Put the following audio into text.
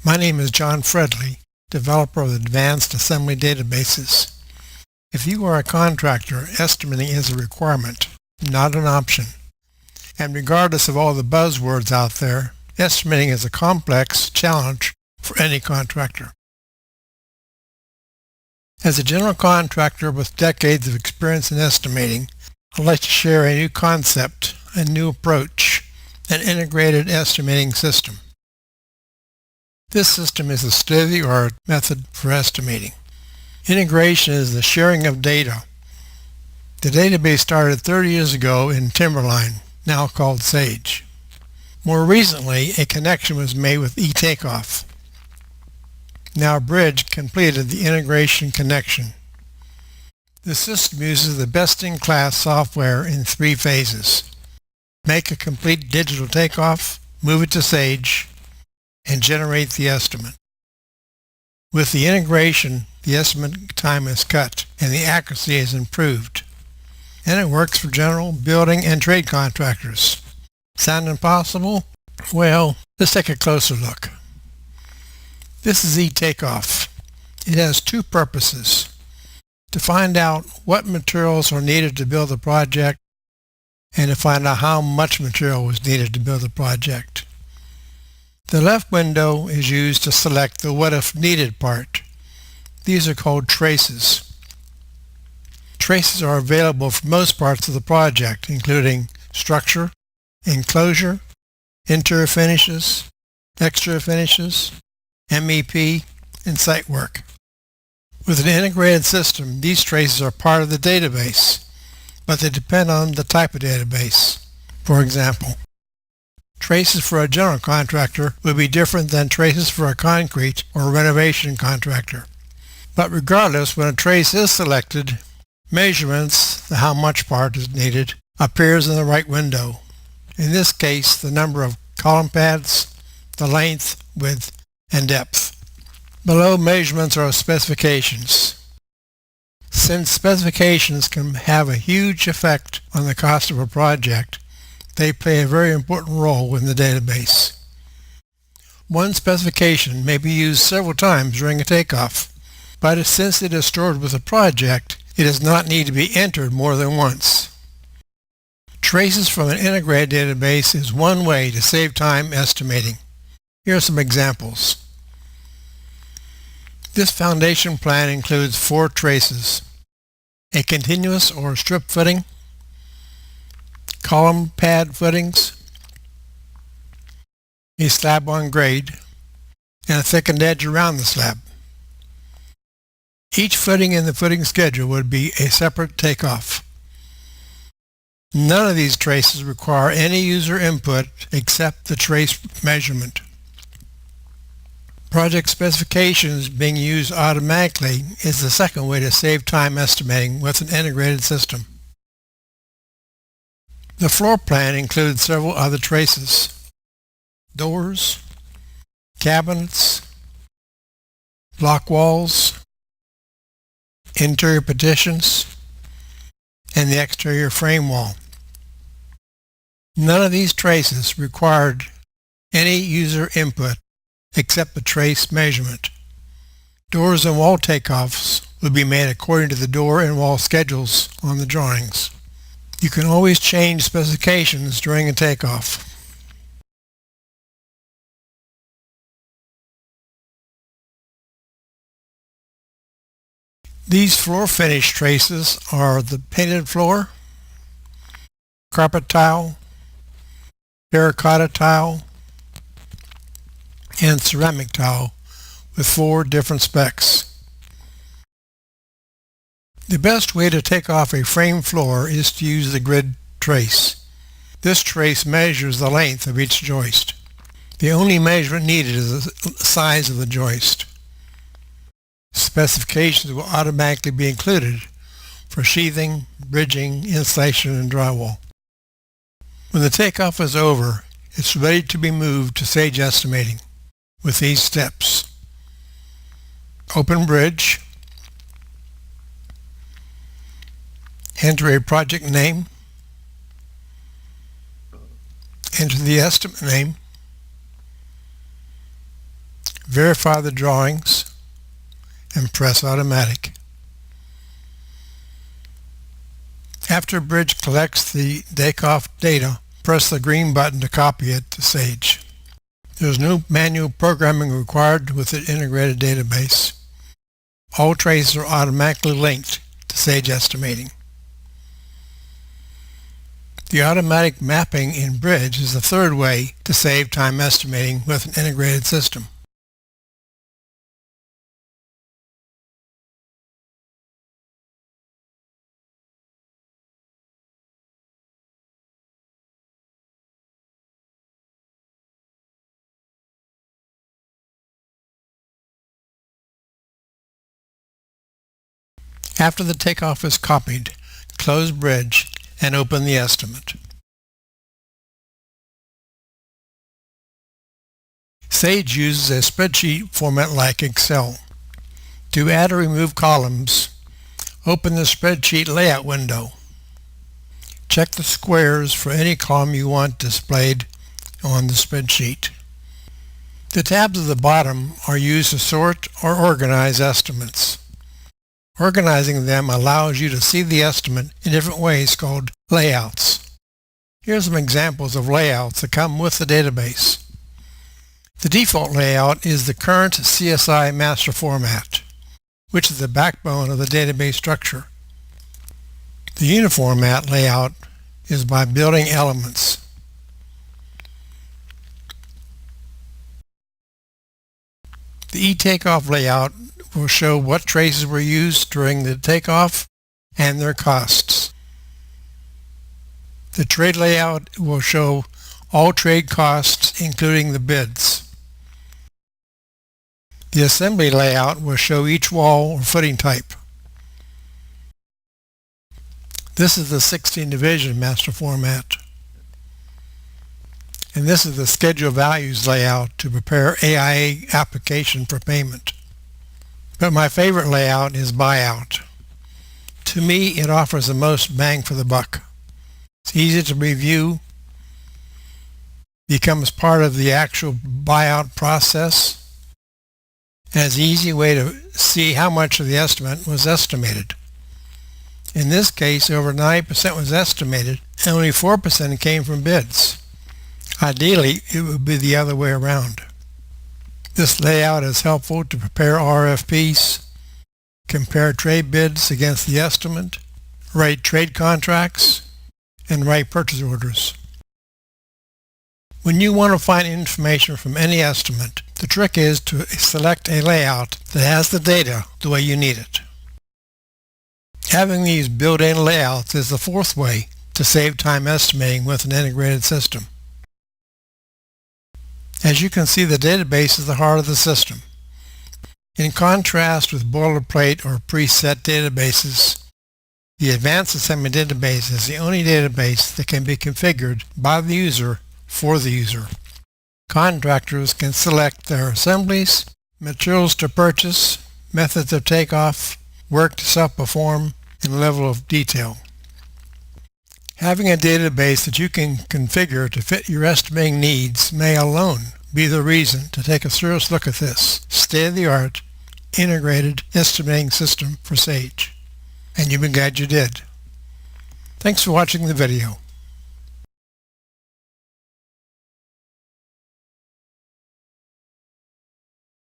My name is John Fredley, developer of Advanced Assembly Databases. If you are a contractor, estimating is a requirement, not an option. And regardless of all the buzzwords out there, estimating is a complex challenge for any contractor. As a general contractor with decades of experience in estimating, I'd like to share a new concept, a new approach, an integrated estimating system. This system is a state-of-the-art method for estimating. Integration is the sharing of data. The database started 30 years ago in Timberline, now called Sage. More recently, a connection was made with eTakeoff. Now Bridge completed the integration connection. The system uses the best-in-class software in 3 phases. Make a complete digital takeoff, move it to Sage, and generate the estimate. With the integration, the estimate time is cut and the accuracy is improved. And it works for general, building, and trade contractors. Sound impossible? Well, let's take a closer look. This is eTakeoff. It has 2 purposes: to find out what materials are needed to build the project and to find out how much material was needed to build the project. The left window is used to select the what if needed part. These are called traces. Traces are available for most parts of the project, including structure, enclosure, interior finishes, exterior finishes, MEP, and site work. With an integrated system, these traces are part of the database, but they depend on the type of database. For example, traces for a general contractor would be different than traces for a concrete or renovation contractor. But regardless, when a trace is selected, measurements, the how much part is needed, appears in the right window. In this case, the number of column pads, the length, width, and depth. Below measurements are specifications. Since specifications can have a huge effect on the cost of a project, they play a very important role in the database. One specification may be used several times during a takeoff, but since it is stored with a project, it does not need to be entered more than once. Traces from an integrated database is one way to save time estimating. Here are some examples. This foundation plan includes 4 traces: a continuous or strip footing, column pad footings, a slab on grade, and a thickened edge around the slab. Each footing in the footing schedule would be a separate takeoff. None of these traces require any user input except the trace measurement. Project specifications being used automatically is the second way to save time estimating with an integrated system. The floor plan includes several other traces: doors, cabinets, block walls, interior partitions, and the exterior frame wall. None of these traces required any user input except the trace measurement. Doors and wall takeoffs will be made according to the door and wall schedules on the drawings. You can always change specifications during a takeoff. These floor finish traces are the painted floor, carpet tile, terracotta tile, and ceramic tile with 4 different specs. The best way to take off a frame floor is to use the grid trace. This trace measures the length of each joist. The only measurement needed is the size of the joist. Specifications will automatically be included for sheathing, bridging, insulation, and drywall. When the takeoff is over, it's ready to be moved to Sage Estimating with these steps. Open Bridge. Enter a project name. Enter the estimate name. verify the drawings, and press Automatic. After Bridge collects the eTakeoff data, press the green button to copy it to Sage. There is no manual programming required with the integrated database. All traces are automatically linked to Sage Estimating. The automatic mapping in Bridge is the third way to save time estimating with an integrated system. After the takeoff is copied, close Bridge and open the estimate. Sage uses a spreadsheet format like Excel. To add or remove columns, open the spreadsheet layout window. Check the squares for any column you want displayed on the spreadsheet. The tabs at the bottom are used to sort or organize estimates. Organizing them allows you to see the estimate in different ways called layouts. Here are some examples of layouts that come with the database. The default layout is the current CSI master format, which is the backbone of the database structure. The uniformat layout is by building elements. The eTakeoff layout will show what traces were used during the takeoff and their costs. The trade layout will show all trade costs, including the bids. The assembly layout will show each wall or footing type. This is the 16 division master format. And this is the schedule values layout to prepare AIA application for payment. But my favorite layout is buyout. To me, it offers the most bang for the buck. It's easy to review, becomes part of the actual buyout process, and is an easy way to see how much of the estimate was estimated. In this case, over 90% was estimated, and only 4% came from bids. Ideally, it would be the other way around. This layout is helpful to prepare RFPs, compare trade bids against the estimate, write trade contracts, and write purchase orders. When you want to find information from any estimate, the trick is to select a layout that has the data the way you need it. Having these built-in layouts is the fourth way to save time estimating with an integrated system. As you can see, the database is the heart of the system. In contrast with boilerplate or preset databases, the Advanced Assembly Database is the only database that can be configured by the user for the user. Contractors can select their assemblies, materials to purchase, methods of takeoff, work to self-perform, and level of detail. Having a database that you can configure to fit your estimating needs may alone be the reason to take a serious look at this state-of-the-art integrated estimating system for Sage. And you'll be glad you did. Thanks for watching the video.